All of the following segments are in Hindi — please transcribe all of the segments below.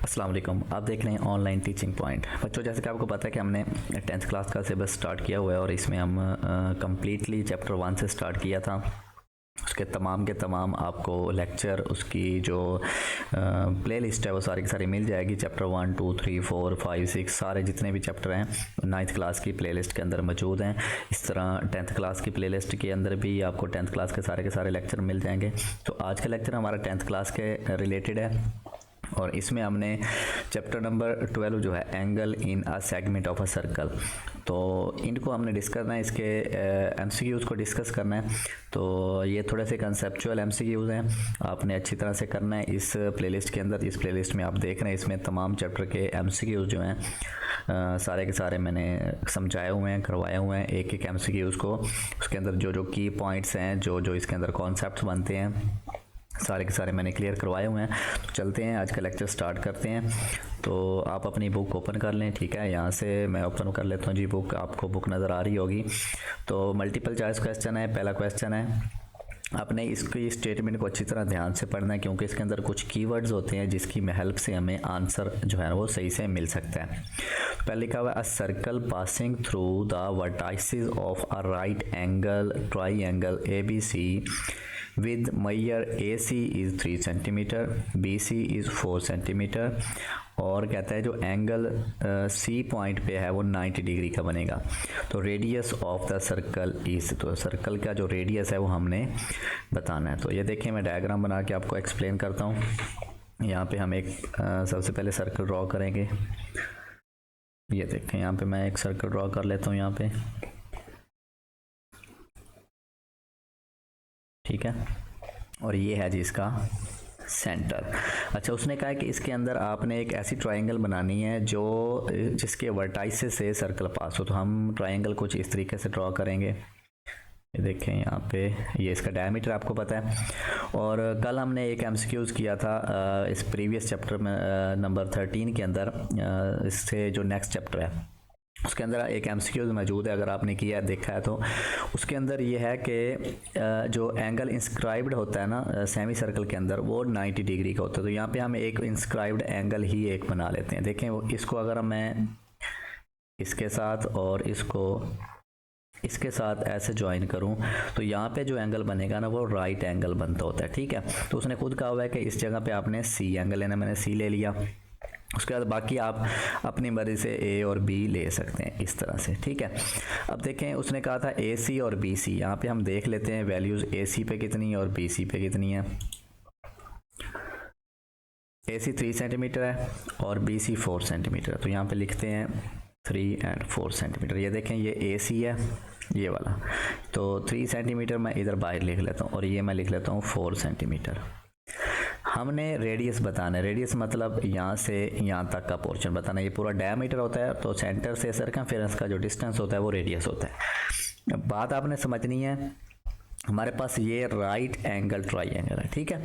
अस्सलाम वालेकुम। आप देख रहे हैं ऑनलाइन टीचिंग पॉइंट। बच्चों, जैसे कि आपको पता है कि हमने 10th क्लास का सिलेबस स्टार्ट किया हुआ है और इसमें हम कम्प्लीटली चैप्टर 1 से स्टार्ट किया था। उसके तमाम के तमाम आपको लेक्चर, उसकी जो प्ले लिस्ट है वो सारी की सारी मिल जाएगी। चैप्टर 1, 2, 3, 4, 5, 6 सारे जितने भी चैप्टर हैं 9th क्लास की प्ले लिस्ट के अंदर मौजूद हैं। इस तरह 10th क्लास की प्ले लिस्ट के अंदर भी आपको 10th क्लास के सारे लेक्चर मिल जाएंगे। तो आज का लेक्चर हमारा 10th क्लास के रिलेटेड है और इसमें हमने चैप्टर नंबर 12 जो है angle in a segment of a circle, तो इनको हमने डिस्कस करना है। इसके एमसीक्यूज़ को डिस्कस करना है। तो ये थोड़े से कंसेप्चुअल एमसीक्यूज़ हैं, आपने अच्छी तरह से करना है। इस प्लेलिस्ट के अंदर, इस प्लेलिस्ट में आप देख रहे हैं, इसमें तमाम चैप्टर के एमसीक्यूज़ जो हैं सारे के सारे मैंने समझाए हुए हैं, करवाए हुए हैं एक एक एमसीक्यूज़ को। उसके अंदर जो जो की पॉइंट्स हैं, जो जो इसके अंदर कॉन्सेप्ट्स बनते हैं, सारे के सारे मैंने क्लियर करवाए हुए हैं। तो चलते हैं, आज का लेक्चर स्टार्ट करते हैं। तो आप अपनी बुक ओपन कर लें, ठीक है। यहाँ से मैं ओपन कर लेता हूँ जी बुक। आपको बुक नज़र आ रही होगी। तो मल्टीपल चॉइस क्वेश्चन है। पहला क्वेश्चन है, आपने इसकी स्टेटमेंट को अच्छी तरह ध्यान से पढ़ना है क्योंकि इसके अंदर कुछ कीवर्ड्स होते हैं जिसकी हेल्प से हमें आंसर जो है वो सही से मिल सकता है। पहले लिखा हुआ है, a circle passing through the vertices of a right angle triangle ABC with measure AC is 3 centimetre, BC is 4 centimetre और कहता है जो एंगल C पॉइंट पे है वो 90 डिग्री का बनेगा। तो radius of the circle is, तो सर्कल का जो रेडियस है वो हमने बताना है। तो ये देखिए, मैं डायग्राम बना के आपको एक्सप्लेन करता हूँ। यहाँ पे हम एक सबसे पहले सर्कल ड्रॉ करेंगे। ये देखें, यहाँ पे मैं एक सर्कल ड्रॉ कर लेता हूँ यहाँ पे, ठीक है। और ये है जी इसका सेंटर। अच्छा, उसने कहा है कि इसके अंदर आपने एक ऐसी ट्रायंगल बनानी है जो जिसके वर्टाइसेस से सर्कल पास हो। तो हम ट्रायंगल कुछ इस तरीके से ड्रॉ करेंगे। ये देखें यहाँ पे, ये इसका डायमीटर आपको पता है। और कल हमने एक एमसीक्यूज़ किया था इस प्रीवियस चैप्टर में नंबर 13 के अंदर, इससे जो नेक्स्ट चैप्टर है उसके अंदर एक एमसीक्यूज़ मौजूद है। अगर आपने किया देखा है तो उसके अंदर ये है कि जो एंगल इंस्क्राइब्ड होता है ना सेमी सर्कल के अंदर, वो 90 डिग्री का होता है। तो यहाँ पे हम एक इंस्क्राइब्ड एंगल ही एक बना लेते हैं। देखें, वो इसको अगर मैं इसके साथ और इसको इसके साथ ऐसे ज्वाइन करूं तो यहाँ पे जो एंगल बनेगा ना वो राइट एंगल बनता होता है, ठीक है। तो उसने खुद कहा हुआ है कि इस जगह पे आपने C एंगल लेना, मैंने C ले लिया। उसके बाद बाकी आप अपनी मर्ज़ी से A और B ले सकते हैं इस तरह से, ठीक है। अब देखें, उसने कहा था AC और BC, यहाँ पे हम देख लेते हैं वैल्यूज़ AC पे कितनी है और BC पे कितनी है। AC 3 सेंटीमीटर है और BC 4 सेंटीमीटर है। तो यहाँ पे लिखते हैं 3 और 4 सेंटीमीटर। ये देखें, ये AC है ये वाला, तो 3 सेंटीमीटर मैं इधर बाहर लिख लेता हूँ और ये मैं लिख लेता हूँ 4 सेंटीमीटर। हमने रेडियस बताना है। रेडियस मतलब यहाँ से यहाँ तक का पोर्शन बताना है। ये पूरा डायमीटर होता है, तो सेंटर से सर्कमफेरेंस का जो डिस्टेंस होता है वो रेडियस होता है। बात आपने समझनी है, हमारे पास ये राइट एंगल ट्राइंगल है, ठीक है।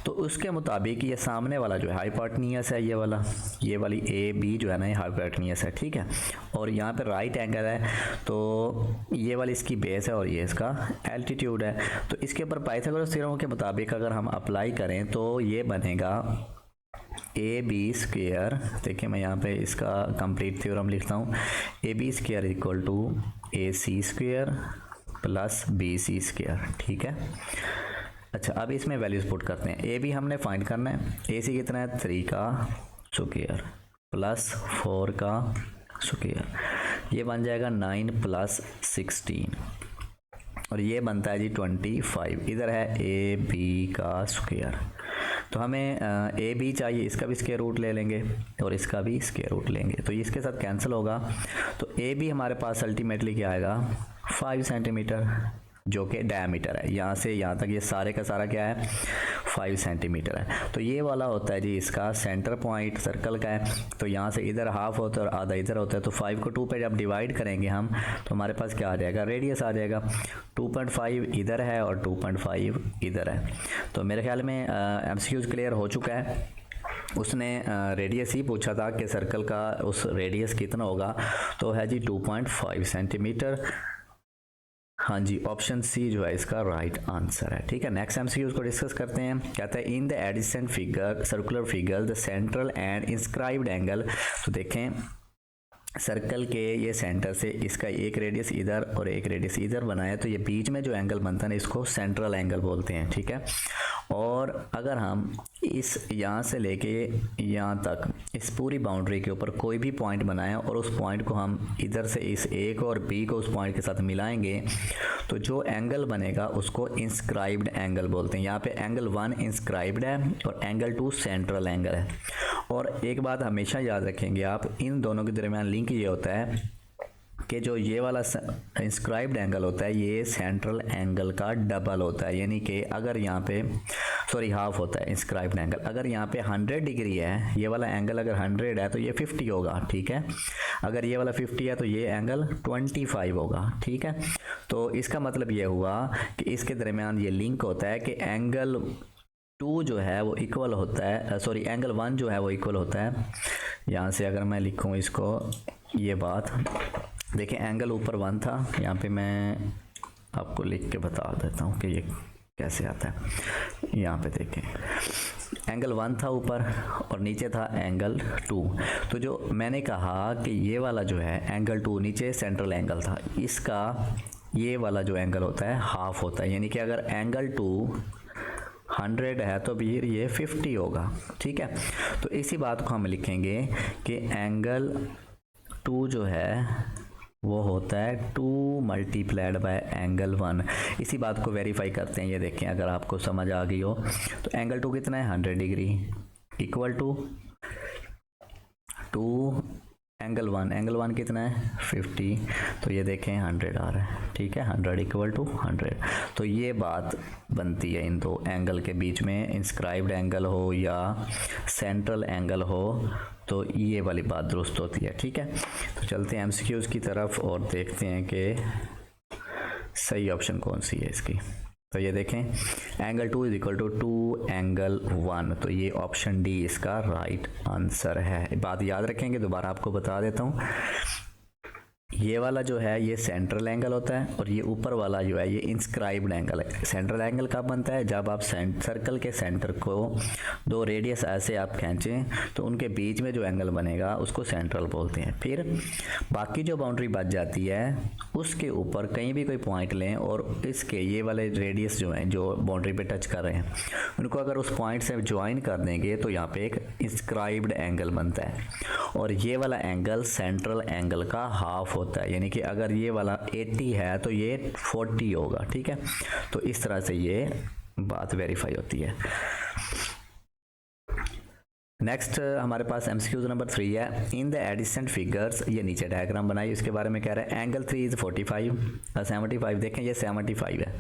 तो उसके मुताबिक ये सामने वाला जो है हाइपोटेन्यूस है, ये वाली AB जो है ना ये हाइपोटेन्यूस है, ठीक है। और यहाँ पे राइट एंगल है, तो ये वाली इसकी बेस है और ये इसका एल्टीट्यूड है। तो इसके ऊपर पाइथागोरस थ्योरम के मुताबिक अगर हम अप्लाई करें तो ये बनेगा AB स्क्वायर। देखिए, मैं यहाँ पे इसका कंप्लीट थ्योरम लिखता हूँ। AB square equal to AC square plus BC square, ठीक है। अच्छा, अब इसमें वैल्यूज पुट करते हैं। AB हमने फाइंड करना है। AC कितना है, 3 का स्क्वायर प्लस 4 का स्क्वायर, ये बन जाएगा 9 प्लस 16 और ये बनता है जी 25। इधर है AB का स्क्वायर, तो हमें AB चाहिए, इसका भी स्क्वायर रूट ले लेंगे और इसका भी स्क्वायर रूट लेंगे, तो ये इसके साथ कैंसिल होगा। तो AB हमारे पास अल्टीमेटली क्या आएगा, 5 सेंटीमीटर, जो कि डायमीटर है। यहाँ से यहाँ तक ये सारे का सारा क्या है, 5 सेंटीमीटर है। तो ये वाला होता है जी इसका सेंटर पॉइंट सर्कल का है। तो यहाँ से इधर हाफ होता है और आधा इधर होता है। तो 5 को 2 पे जब डिवाइड करेंगे हम तो हमारे पास क्या आ जाएगा, रेडियस आ जाएगा। 2.5 इधर है और 2.5 इधर है। तो मेरे ख्याल में एमसीक्यूज क्लियर हो चुका है। उसने रेडियस ही पूछा था कि सर्कल का उस रेडियस कितना होगा, तो है जी 2.5 सेंटीमीटर। हाँ जी, ऑप्शन सी जो है इसका राइट आंसर है। ठीक है, नेक्स्ट एमसीक्यू को डिस्कस करते हैं। कहता है in the adjacent figure circular figure the central and inscribed angle. तो देखें सर्कल के ये सेंटर से इसका एक रेडियस इधर और एक रेडियस इधर बनाया, तो ये बीच में जो एंगल बनता है ना इसको सेंट्रल एंगल बोलते हैं। ठीक है, और अगर हम इस यहाँ से लेके यहाँ तक इस पूरी बाउंड्री के ऊपर कोई भी पॉइंट बनाएं और उस पॉइंट को हम इधर से इस ए को और बी को उस पॉइंट के साथ मिलाएंगे, तो जो एंगल बनेगा उसको इंस्क्राइब्ड एंगल बोलते हैं। यहाँ पे एंगल 1 इंस्क्राइब्ड है और एंगल 2 सेंट्रल एंगल है। और एक बात हमेशा याद रखेंगे आप, इन दोनों के दरमियान लिंक ये होता है कि जो ये वाला इंस्क्राइब्ड एंगल होता है ये सेंट्रल एंगल का डबल होता है, यानी कि अगर यहाँ पे हाफ होता है इंस्क्राइब्ड एंगल। अगर यहाँ पे 100 डिग्री है, ये वाला एंगल अगर 100 है तो ये 50 होगा। ठीक है, अगर ये वाला 50 है तो ये एंगल 25 होगा। ठीक है, तो इसका मतलब ये हुआ कि इसके दरमियान ये लिंक होता है कि एंगल 2 जो है वो इक्वल होता है, एंगल 1 जो है वो इक्वल होता है। यहाँ से अगर मैं लिखूँ इसको, ये बात देखिए, एंगल ऊपर 1 था, यहाँ पे मैं आपको लिख के बता देता हूँ कि ये कैसे आता है। यहाँ पे देखें एंगल 1 था ऊपर और नीचे था एंगल 2। तो जो मैंने कहा कि ये वाला जो है एंगल 2 नीचे सेंट्रल एंगल था, इसका ये वाला जो एंगल होता है हाफ होता है, यानी कि अगर एंगल 2 100 है तो फिर ये 50 होगा। ठीक है, तो इसी बात को हम लिखेंगे कि एंगल 2 जो है वो होता है 2 मल्टीप्लाइड बाय एंगल 1। इसी बात को वेरीफाई करते हैं। ये देखें, अगर आपको समझ आ गई हो तो एंगल 2 कितना है 100 डिग्री इक्वल टू 2 एंगल 1 कितना है 50, तो ये देखें 100 आ रहा है। ठीक है, 100 इक्वल टू 100, तो ये बात बनती है इन दो एंगल के बीच में, इंस्क्राइब्ड एंगल हो या सेंट्रल एंगल हो, तो ये वाली बात दुरुस्त होती है। ठीक है, तो चलते हैं एमसीक्यूज़ की तरफ और देखते हैं कि सही ऑप्शन कौन सी है इसकी। तो ये देखें angle 2 is equal to 2 angle 1, तो ये ऑप्शन डी इसका राइट आंसर है। बात याद रखेंगे, दोबारा आपको बता देता हूँ, ये वाला जो है ये सेंट्रल एंगल होता है और ये ऊपर वाला जो है ये इंस्क्राइब्ड एंगल है। सेंट्रल एंगल कब बनता है, जब आप सर्कल के सेंटर को 2 रेडियस ऐसे आप खींचें तो उनके बीच में जो एंगल बनेगा उसको सेंट्रल बोलते हैं। फिर बाकी जो बाउंड्री बच जाती है उसके ऊपर कहीं भी कोई पॉइंट लें और इसके ये वाले रेडियस जो हैं जो बाउंड्री पे टच कर रहे हैं उनको अगर उस पॉइंट से ज्वाइन कर देंगे तो यहाँ पे एक इंस्क्राइब्ड एंगल बनता है और ये वाला एंगल सेंट्रल एंगल का हाफ होता है, यानी कि अगर ये वाला 80 है तो ये 40 होगा। ठीक है, तो इस तरह से ये बात वेरीफाई होती है। नेक्स्ट हमारे पास एमसीक्यू नंबर 3 है। इन द एडिसेंट फिगर्स, ये नीचे डायग्राम बनाई, इसके बारे में कह रहा है एंगल 3 इज 45 75। देखें ये 75 है,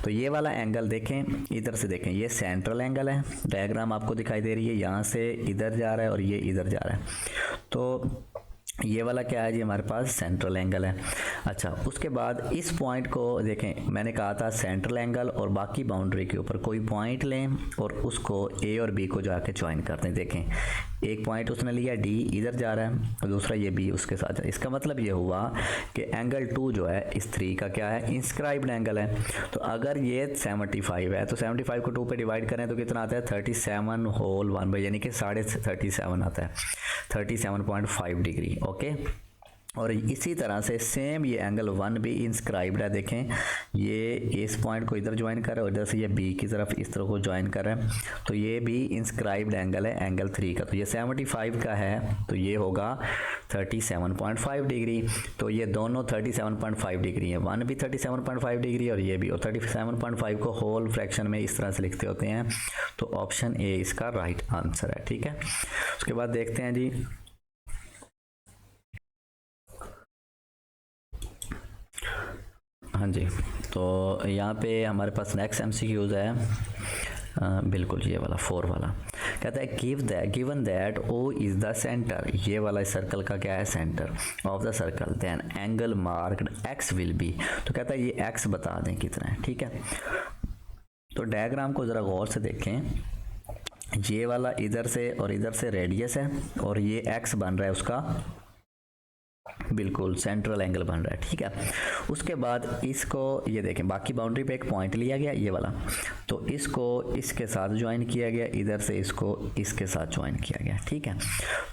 तो ये वाला एंगल देखें इधर से, देखें ये सेंट्रल एंगल है, डायग्राम आपको दिखाई दे रही है, यहाँ से इधर जा रहा है और ये इधर जा रहा है, तो ये वाला क्या है जी हमारे पास सेंट्रल एंगल है। अच्छा, उसके बाद इस पॉइंट को देखें, मैंने कहा था सेंट्रल एंगल और बाकी बाउंड्री के ऊपर कोई पॉइंट लें और उसको ए और बी को जाके ज्वाइन करते हैं। देखें एक पॉइंट उसने लिया डी इधर जा रहा है और दूसरा ये बी उसके साथ जा रहा है। इसका मतलब ये हुआ कि एंगल 2 जो है इस 3 का क्या है इंस्क्राइब्ड एंगल है। तो अगर ये 75 है तो 75 को 2 पे डिवाइड करें तो कितना आता है 37 होल 1 यानी कि 37.5 आता है, 37.5 डिग्री। ओके, और इसी तरह से सेम ये एंगल 1 भी इंस्क्राइब्ड है। देखें ये इस पॉइंट को इधर ज्वाइन कर रहा है और इधर से ये बी की तरफ इस तरह को ज्वाइन कर रहा है, तो ये भी इंस्क्राइब्ड एंगल है एंगल 3 का। तो ये 75 का है तो ये होगा 37.5 डिग्री। तो ये दोनों 37.5 डिग्री है, 1 भी 37.5 डिग्री और ये भी, और 37.5 को होल फ्रैक्शन में इस तरह से लिखते होते हैं, तो ऑप्शन ए इसका राइट आंसर है। ठीक है, उसके बाद देखते हैं जी हाँ जी, तो यहाँ पे हमारे पास नेक्स्ट एमसीक्यूज है, बिल्कुल ये वाला 4 वाला कहता है given that O is the centre, ये वाला इस सर्कल का क्या है centre of the circle, then angle marked x will be. तो कहता है ये एक्स बता दें कितना है। ठीक है, तो डायग्राम को ज़रा गौर से देखें, ये वाला इधर से और इधर से रेडियस है और ये एक्स बन रहा है उसका बिल्कुल सेंट्रल एंगल बन रहा है, ठीक है। उसके बाद इसको ये देखें, बाकी बाउंड्री पे एक पॉइंट लिया गया ये वाला, तो इसको इसके साथ ज्वाइन किया गया, इधर से इसको इसके साथ ज्वाइन किया गया, ठीक है।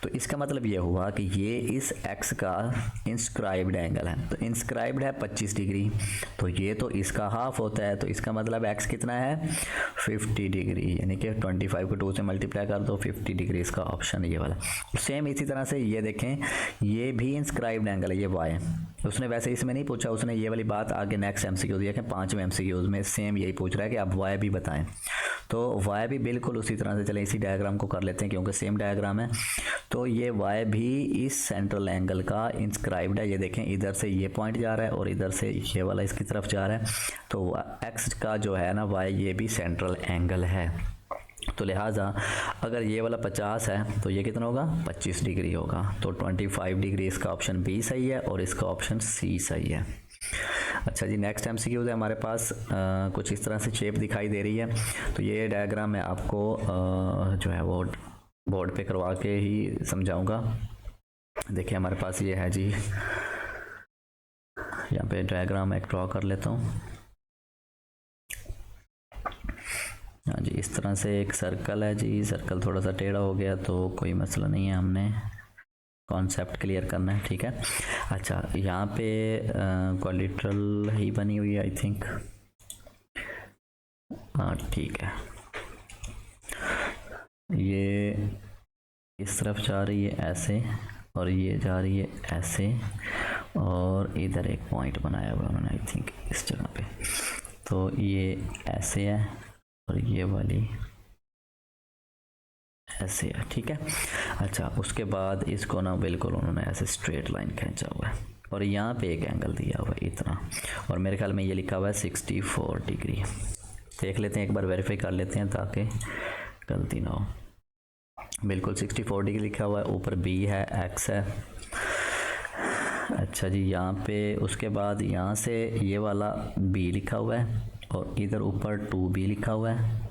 तो इसका मतलब ये हुआ कि ये इस एक्स का इंस्क्राइब्ड एंगल है, तो इंस्क्राइब्ड है 25 डिग्री, तो ये तो इसका हाफ होता है, तो इसका मतलब एक्स कितना है 50 डिग्री, यानी कि 25 को 2 से मल्टीप्लाई कर दो, 50 डिग्री इसका ऑप्शन ये वाला। सेम इसी तरह से ये देखें, ये भी इंस्क्राइब्ड एंगल है, ये वाई। उसने वैसे इसमें नहीं पूछा, उसने ये वाली बात आगे नेक्स्ट एमसीक्यू दिया कि 5वें एमसीक्यूज में सेम यही पूछ रहा है कि आप वाई भी बताएं, तो वाई भी बिल्कुल उसी तरह से, चले इसी डायग्राम को कर लेते हैं क्योंकि सेम डायग्राम है। तो ये वाई भी इस सेंट्रल एंगल का इंस्क्राइब्ड है, ये देखें इधर से ये पॉइंट जा रहा है और इधर से ये वाला इसकी तरफ जा रहा है, तो एक्स का जो है ना वाई, ये भी सेंट्रल एंगल है। तो लिहाजा अगर ये वाला 50 है तो ये कितना होगा 25 डिग्री होगा, तो 25 डिग्री इसका ऑप्शन बी सही है और इसका ऑप्शन सी सही है। अच्छा जी, नेक्स्ट एमसीक्यूज है हमारे पास, कुछ इस तरह से शेप दिखाई दे रही है, तो ये डायग्राम मैं आपको जो है वो बोर्ड पे करवा के ही समझाऊंगा। देखिए हमारे पास ये है जी, यहाँ पे डायग्राम एक ड्रॉ कर लेता हूँ। हाँ जी, इस तरह से एक सर्कल है जी, सर्कल थोड़ा सा टेढ़ा हो गया तो कोई मसला नहीं है, हमने कॉन्सेप्ट क्लियर करना है, ठीक है। अच्छा, यहाँ पे कोलिट्रल ही बनी हुई है आई थिंक, हाँ ठीक है। ये इस तरफ जा रही है ऐसे और ये जा रही है ऐसे, और इधर एक पॉइंट बनाया हुआ उन्होंने आई थिंक इस जगह पे, तो ये ऐसे है और ये वाली ऐसे है, ठीक है। अच्छा, उसके बाद इसको ना बिल्कुल उन्होंने ऐसे स्ट्रेट लाइन खींचा हुआ है और यहाँ पे एक एंगल दिया हुआ है इतना, और मेरे ख्याल में ये लिखा हुआ है 64 डिग्री। देख लेते हैं, एक बार वेरीफाई कर लेते हैं ताकि गलती ना हो। बिल्कुल 64 डिग्री लिखा हुआ है, ऊपर बी है, एक्स है। अच्छा जी, यहाँ पे उसके बाद यहाँ से ये वाला बी लिखा हुआ है और इधर ऊपर 2b लिखा हुआ है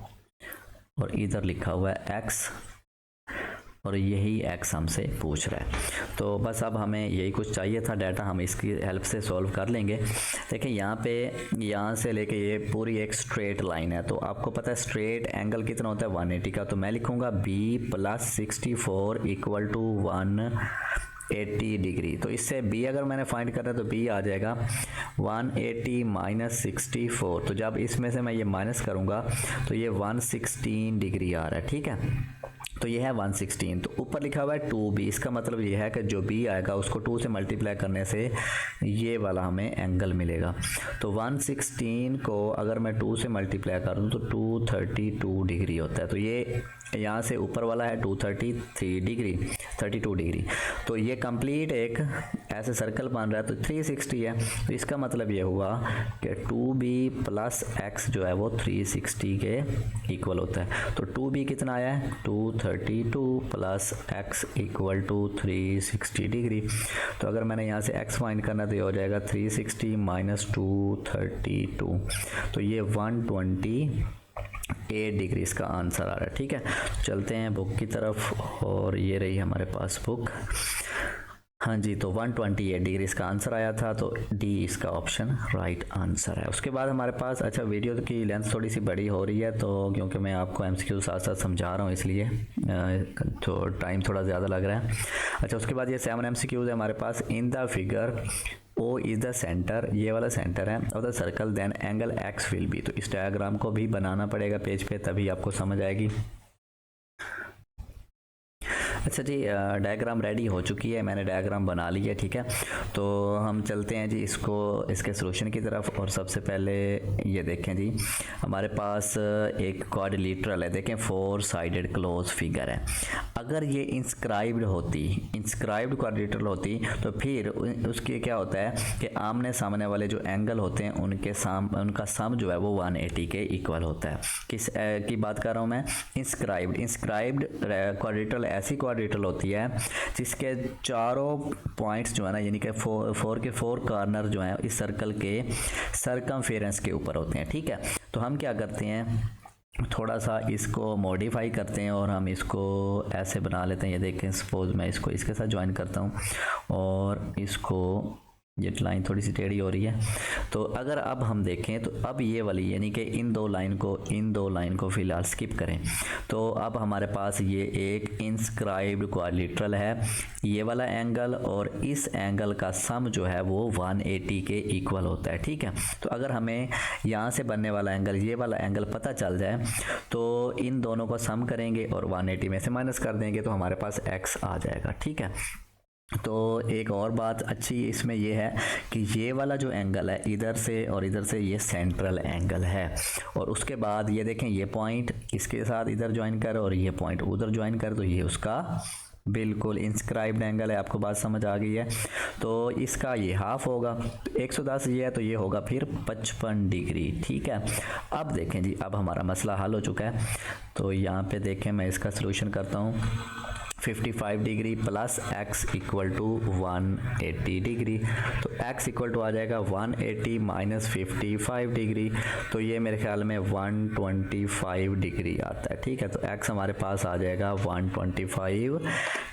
और इधर लिखा हुआ है x, और यही x हमसे पूछ रहा है। तो बस अब हमें यही कुछ चाहिए था डाटा, हम इसकी हेल्प से सॉल्व कर लेंगे। देखिए यहाँ पे, यहाँ से लेके ये पूरी एक स्ट्रेट लाइन है, तो आपको पता है स्ट्रेट एंगल कितना होता है 180 का, तो मैं लिखूँगा b + 64 = 180 डिग्री। तो इससे b अगर मैंने फाइंड करना है तो b आ जाएगा 180 - 64, तो जब इसमें से मैं ये माइनस करूँगा तो ये 116 डिग्री आ रहा है, ठीक है। तो ये है 116, तो ऊपर लिखा हुआ है 2b, इसका मतलब ये है कि जो b आएगा उसको 2 से मल्टीप्लाई करने से ये वाला हमें एंगल मिलेगा। तो 116 को अगर मैं 2 से मल्टीप्लाई करूँ तो 232 डिग्री होता है, तो ये यहाँ से ऊपर वाला है 233 डिग्री, 32 डिग्री, तो ये कंप्लीट एक ऐसे सर्कल बन रहा है, तो 360 है। तो इसका मतलब ये हुआ कि 2b + x जो है वो 360 के इक्वल होता है। तो 2b कितना आया है 232 + x = 360 डिग्री। तो अगर मैंने यहाँ से x फाइंड करना तो ये हो जाएगा 360 - 232, तो ये 128 डिग्री इसका आंसर आ रहा है, ठीक है। चलते हैं बुक की तरफ, और ये रही हमारे पास बुक। हाँ जी, तो 128 डिग्री इसका आंसर आया था, तो डी इसका ऑप्शन राइट आंसर है। उसके बाद हमारे पास, अच्छा वीडियो की लेंथ थोड़ी सी बड़ी हो रही है, तो क्योंकि मैं आपको एमसीक्यू साथ साथ समझा रहा हूँ इसलिए तो टाइम थोड़ा ज़्यादा लग रहा है। अच्छा, उसके बाद ये 7 एमसीक्यूज है हमारे पास। In the figure O is the centre, ये वाला सेंटर है और the circle, then angle X will be. तो इस डायग्राम को भी बनाना पड़ेगा पेज पे, तभी आपको समझ आएगी। अच्छा जी, डायग्राम रेडी हो चुकी है, मैंने डायग्राम बना ली है, ठीक है। तो हम चलते हैं जी इसको, इसके सॉल्यूशन की तरफ। और सबसे पहले ये देखें जी, हमारे पास एक क्वाड्रिलेटरल है, देखें 4 साइडेड क्लोज फिगर है। अगर ये इंस्क्राइब्ड होती, इंस्क्राइब्ड क्वाड्रिलेटरल होती, तो फिर उसके क्या होता है कि आमने सामने वाले जो एंगल होते हैं उनका सम जो है वो 180 के इक्वल होता है। किस की बात कर रहा हूँ मैं, इंस्क्राइब्ड क्वाड्रिलेटरल ऐसी क्वाड्रिलेटरल होती है जिसके चारों पॉइंट्स जो है ना, यानी कि 4 के 4 कॉर्नर जो है इस सर्कल के सरकमफेरेंस के ऊपर होते हैं, ठीक है। तो हम क्या करते हैं, थोड़ा सा इसको मॉडिफाई करते हैं और हम इसको ऐसे बना लेते हैं। ये देखें, सपोज मैं इसको इसके साथ ज्वाइन करता हूँ और इसको, ये लाइन थोड़ी सी टेढ़ी हो रही है। तो अगर अब हम देखें तो अब ये वाली यानी कि इन दो लाइन को फ़िलहाल स्किप करें तो अब हमारे पास ये एक इंस्क्राइब्ड क्वाड्रिलेटरल है, ये वाला एंगल और इस एंगल का सम जो है वो 180 के इक्वल होता है। ठीक है, तो अगर हमें यहाँ से बनने वाला एंगल, ये वाला एंगल पता चल जाए तो इन दोनों को सम करेंगे और 180 में से माइनस कर देंगे तो हमारे पास x आ जाएगा। ठीक है, तो एक और बात अच्छी इसमें ये है कि ये वाला जो एंगल है इधर से और इधर से ये सेंट्रल एंगल है, और उसके बाद ये देखें ये पॉइंट इसके साथ इधर ज्वाइन कर और ये पॉइंट उधर ज्वाइन कर, तो ये उसका बिल्कुल इंस्क्राइब्ड एंगल है। आपको बात समझ आ गई है? तो इसका ये हाफ होगा, 110 ये है तो ये होगा फिर 55 डिग्री। ठीक है, अब देखें जी, अब हमारा मसला हल हो चुका है। तो यहाँ पे देखें, मैं इसका सलूशन करता हूँ। 55 degree plus x equal to 180 degree, तो x इक्वल टू आ जाएगा 180 माइनस 55 डिग्री, तो ये मेरे ख्याल में 125 डिग्री आता है। ठीक है, तो x हमारे पास आ जाएगा 125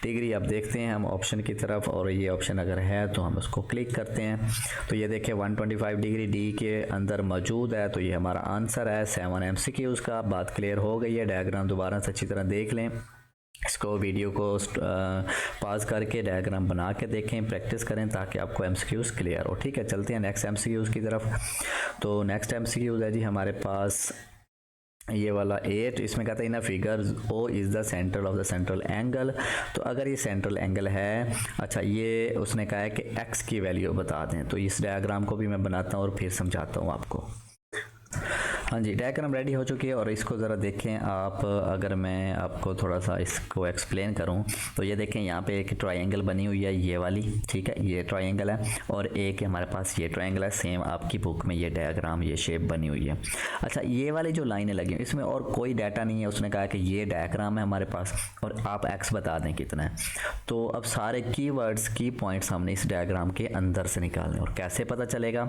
डिग्री। अब देखते हैं हम ऑप्शन की तरफ, और ये ऑप्शन अगर है तो हम उसको क्लिक करते हैं। तो ये देखिए 125 डिग्री डी के अंदर मौजूद है, तो ये हमारा आंसर है 7 MCQs का। बात क्लियर हो गई है? डायग्राम दोबारा से अच्छी तरह देख लें, इसको वीडियो को पॉज करके डायग्राम बना के देखें, प्रैक्टिस करें ताकि आपको एमसीक्यूज़ क्लियर हो। ठीक है, चलते हैं नेक्स्ट एमसीक्यूज़ की तरफ। तो नेक्स्ट एमसीक्यूज़ है जी हमारे पास ये वाला 8, इसमें कहता है ना figure O is the centre of the central angle. तो अगर ये सेंट्रल एंगल है, अच्छा ये उसने कहा है कि x की वैल्यू बता दें, तो इस डायग्राम को भी मैं बनाता हूँ और फिर समझाता हूँ आपको। हाँ जी, डायग्राम रेडी हो चुकी है और इसको ज़रा देखें आप। अगर मैं आपको थोड़ा सा इसको एक्सप्लेन करूँ तो ये देखें, यहाँ पे एक ट्रायंगल बनी हुई है ये वाली। ठीक है, ये ट्रायंगल है और एक हमारे पास ये ट्रायंगल है। सेम आपकी बुक में ये डायग्राम, ये शेप बनी हुई है। अच्छा, ये वाली जो लाइनें लगी हैं इसमें और कोई डाटा नहीं है। उसने कहा कि ये डायग्राम है हमारे पास और आप x बता दें कितना है। तो अब सारे कीवर्ड्स की पॉइंट्स हमने इस डायग्राम के अंदर से निकालने, और कैसे पता चलेगा?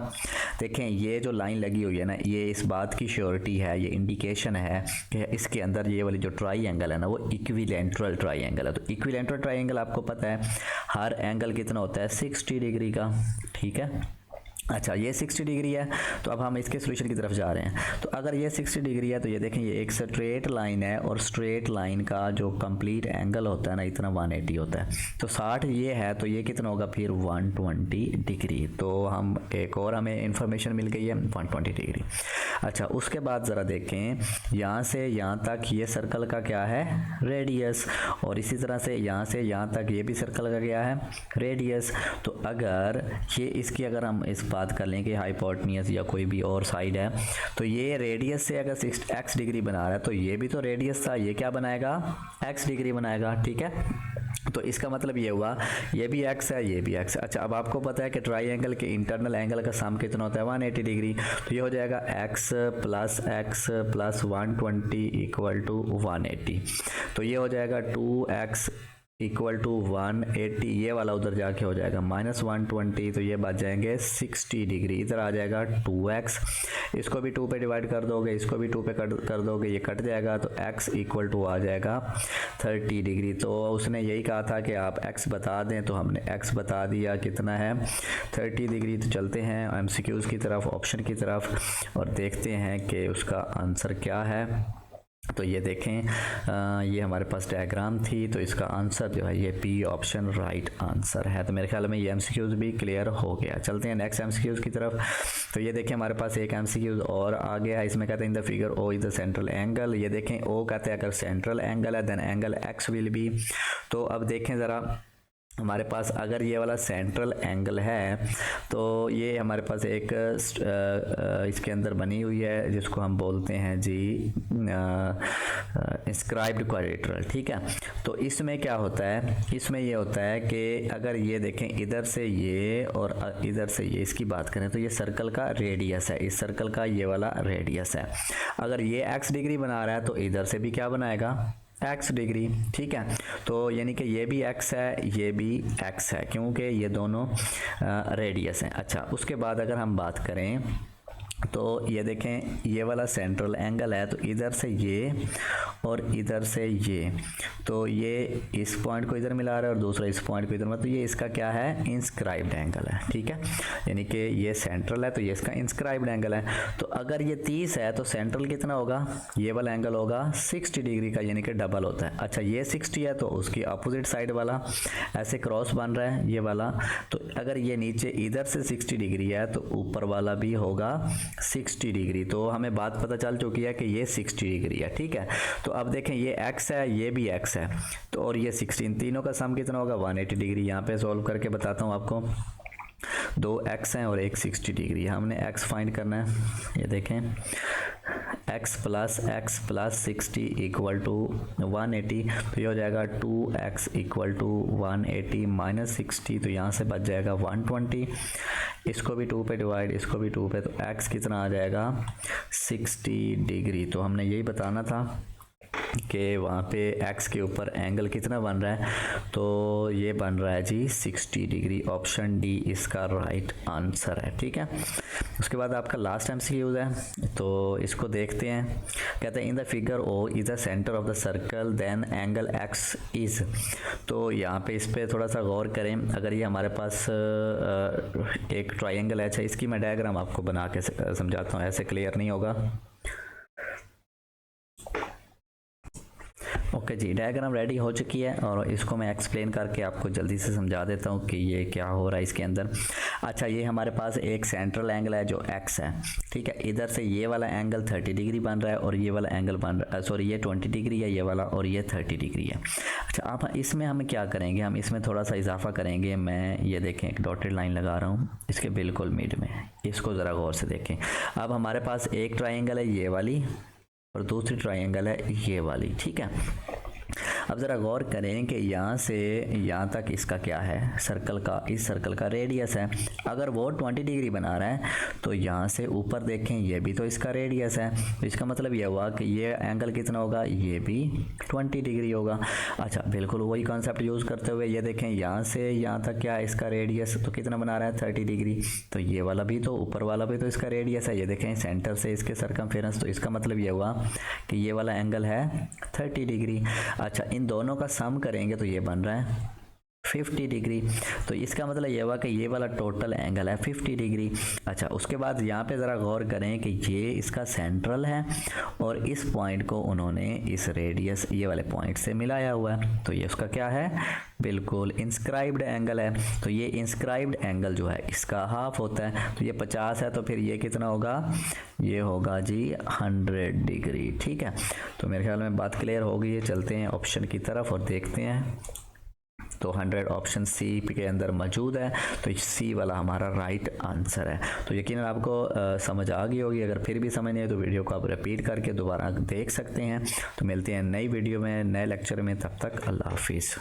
देखें, ये जो लाइन लगी हुई है ना, ये इस बात की श्योरिटी है, ये इंडिकेशन है कि इसके अंदर ये वाली जो ट्रायंगल है ना वो इक्विलेटरल ट्रायंगल है। तो इक्विलेटरल ट्रायंगल आपको पता है हर एंगल कितना होता है, 60 डिग्री का। ठीक है, अच्छा ये 60 डिग्री है, तो अब हम इसके सोल्यूशन की तरफ जा रहे हैं। तो अगर ये 60 डिग्री है तो ये देखें, ये एक स्ट्रेट लाइन है और स्ट्रेट लाइन का जो कंप्लीट एंगल होता है ना, इतना 180 होता है। तो 60 ये है तो ये कितना होगा फिर 120 डिग्री। तो हम एक और हमें इंफॉर्मेशन मिल गई है 120 डिग्री। अच्छा, उसके बाद ज़रा देखें, यहाँ से यहाँ तक ये सर्कल का क्या है, रेडियस, और इसी तरह से यहाँ तक ये भी सर्कल का क्या है, रेडियस। तो अगर ये इसकी अगर हम इस बात कर लें कि हाइपोटेन्यूज या कोई भी और साइड है, तो ये रेडियस से अगर x डिग्री बना रहा है तो ये भी तो रेडियस था, ये क्या बनाएगा, x डिग्री बनाएगा। ठीक है, तो इसका मतलब ये हुआ ये भी x है, ये भी x। अच्छा, अब आपको पता है कि ट्रायंगल के इंटरनल एंगल का सम कितना होता है, 180 डिग्री। तो ये हो जाएगा x प्लस 120 इक्वल टू 180। तो ये हो जाएगा 2x इक्वल टू 180, ये वाला उधर जाके हो जाएगा माइनस 120, तो ये बच जाएंगे 60 डिग्री। इधर आ जाएगा 2x, इसको भी 2 पे डिवाइड कर दोगे, इसको भी 2 पे कर दोगे, ये कट जाएगा, तो x इक्वल टू आ जाएगा 30 डिग्री। तो उसने यही कहा था कि आप x बता दें, तो हमने x बता दिया, कितना है 30 डिग्री। तो चलते हैं MCQs की तरफ, ऑप्शन की तरफ, और देखते हैं कि उसका आंसर क्या है। तो ये देखें, ये हमारे पास डायग्राम थी, तो इसका आंसर जो है ये बी ऑप्शन राइट आंसर है। तो मेरे ख्याल में ये MCQs भी क्लियर हो गया। चलते हैं नेक्स्ट MCQs की तरफ। तो ये देखें, हमारे पास एक MCQs और आ गया है। इसमें कहते हैं in the figure O is the central angle. ये देखें, O कहते हैं अगर सेंट्रल एंगल है then angle x will be. तो अब देखें ज़रा, हमारे पास अगर ये वाला सेंट्रल एंगल है तो ये हमारे पास एक इसके अंदर बनी हुई है जिसको हम बोलते हैं जी इंस्क्राइब्ड क्वाड्रिलेटरल। ठीक है, तो इसमें क्या होता है, इसमें ये होता है कि अगर ये देखें इधर से ये और इधर से ये, इसकी बात करें तो ये सर्कल का रेडियस है, इस सर्कल का ये वाला रेडियस है। अगर ये x डिग्री बना रहा है तो इधर से भी क्या बनाएगा, x डिग्री। ठीक है, तो यानी कि ये भी x है, ये भी x है, क्योंकि ये दोनों रेडियस हैं। अच्छा, उसके बाद अगर हम बात करें तो ये देखें ये वाला सेंट्रल एंगल है, तो इधर से ये और इधर से ये, तो ये इस पॉइंट को इधर मिला रहा है और दूसरा इस पॉइंट को इधर, मतलब ये इसका क्या है, इंस्क्राइब्ड एंगल है, ठीक है। यानी कि ये सेंट्रल है तो ये इसका इंस्क्राइब्ड एंगल है। तो अगर ये 30 है तो सेंट्रल कितना होगा, ये वाला एंगल होगा 60 डिग्री का, यानी कि डबल होता है। अच्छा ये 60 है तो उसकी अपोजिट साइड वाला ऐसे क्रॉस बन रहा है ये वाला, तो अगर ये नीचे इधर से 60 डिग्री है तो ऊपर वाला भी होगा 60 डिग्री। तो हमें बात पता चल चुकी है कि ये 60 डिग्री है, ठीक है। तो अब देखें ये x है, ये भी x है, तो और ये 16, तीनों का सम कितना होगा 180 डिग्री। यहाँ पे सॉल्व करके बताता हूँ आपको, 2x हैं और एक 60 डिग्री है, हमने x फाइंड करना है। ये देखें x प्लस 60 इक्वल टू 180, तो ये हो जाएगा 2x इक्वल टू 180 माइनस 60, तो यहाँ से बच जाएगा 120, इसको भी 2 पे डिवाइड, इसको भी 2 पे, तो x कितना आ जाएगा 60 डिग्री। तो हमने यही बताना था कि वहाँ पे x के ऊपर एंगल कितना बन रहा है, तो ये बन रहा है जी 60 डिग्री। ऑप्शन डी इसका राइट आंसर है, ठीक है। उसके बाद आपका लास्ट MCQ है, तो इसको देखते हैं। कहते हैं in the figure O is the centre of the circle then angle x is. तो यहाँ पे इस पर थोड़ा सा गौर करें। अगर ये हमारे पास एक ट्राइंगल है, अच्छा इसकी मैं डायग्राम आपको बना के समझाता हूँ, ऐसे क्लियर नहीं होगा। ओके जी, डायग्राम रेडी हो चुकी है और इसको मैं एक्सप्लेन करके आपको जल्दी से समझा देता हूँ कि ये क्या हो रहा है इसके अंदर। अच्छा ये हमारे पास एक सेंट्रल एंगल है जो x है, ठीक है। इधर से ये वाला एंगल 30 डिग्री बन रहा है और ये वाला एंगल बन रहा है, सॉरी ये 20 डिग्री है ये वाला, और ये 30 डिग्री है। अच्छा अब इसमें हम क्या करेंगे, हम इसमें थोड़ा सा इजाफा करेंगे। मैं ये देखें एक डॉटेड लाइन लगा रहा हूँ इसके बिल्कुल मिड में, इसको ज़रा गौर से देखें। अब हमारे पास एक ट्राइंगल है ये वाली और दूसरी ट्राइंगल है ये वाली, ठीक है। अब ज़रा गौर करें कि यहाँ से यहाँ तक इसका क्या है, सर्कल का, इस सर्कल का रेडियस है। अगर वो 20 डिग्री बना रहा है तो यहाँ से ऊपर देखें ये भी तो इसका रेडियस है, तो इसका मतलब ये हुआ कि ये एंगल कितना होगा, ये भी 20 डिग्री होगा। अच्छा बिल्कुल वही कॉन्सेप्ट यूज़ करते हुए ये देखें यहाँ से यहाँ तक क्या है इसका रेडियस, तो कितना बना रहा है 30 डिग्री, तो ये वाला भी तो ऊपर वाला भी तो इसका रेडियस है। ये देखें सेंटर से इसके सर्कमफेरेंस, तो इसका मतलब ये हुआ कि ये वाला एंगल है 30 डिग्री। अच्छा इन दोनों का सम करेंगे तो ये बन रहा है 50 डिग्री, तो इसका मतलब ये हुआ कि ये वाला टोटल एंगल है 50 डिग्री। अच्छा उसके बाद यहाँ पे ज़रा गौर करें कि ये इसका सेंट्रल है और इस पॉइंट को उन्होंने इस रेडियस ये वाले पॉइंट से मिलाया हुआ है, तो ये उसका क्या है, बिल्कुल इंस्क्राइब्ड एंगल है। तो ये इंस्क्राइब्ड एंगल जो है इसका हाफ होता है, तो ये 50 है तो फिर ये कितना होगा, ये होगा जी 100 डिग्री, ठीक है। तो मेरे ख्याल में बात क्लियर हो गई है। चलते हैं ऑप्शन की तरफ और देखते हैं। तो 100 ऑप्शन सी के अंदर मौजूद है, तो सी वाला हमारा राइट आंसर है। तो यकीनन आपको समझ आ गई होगी। अगर फिर भी समझ नहीं है तो वीडियो को आप रिपीट करके दोबारा देख सकते हैं। तो मिलते हैं नई वीडियो में, नए लेक्चर में, तब तक अल्लाह हाफिज़।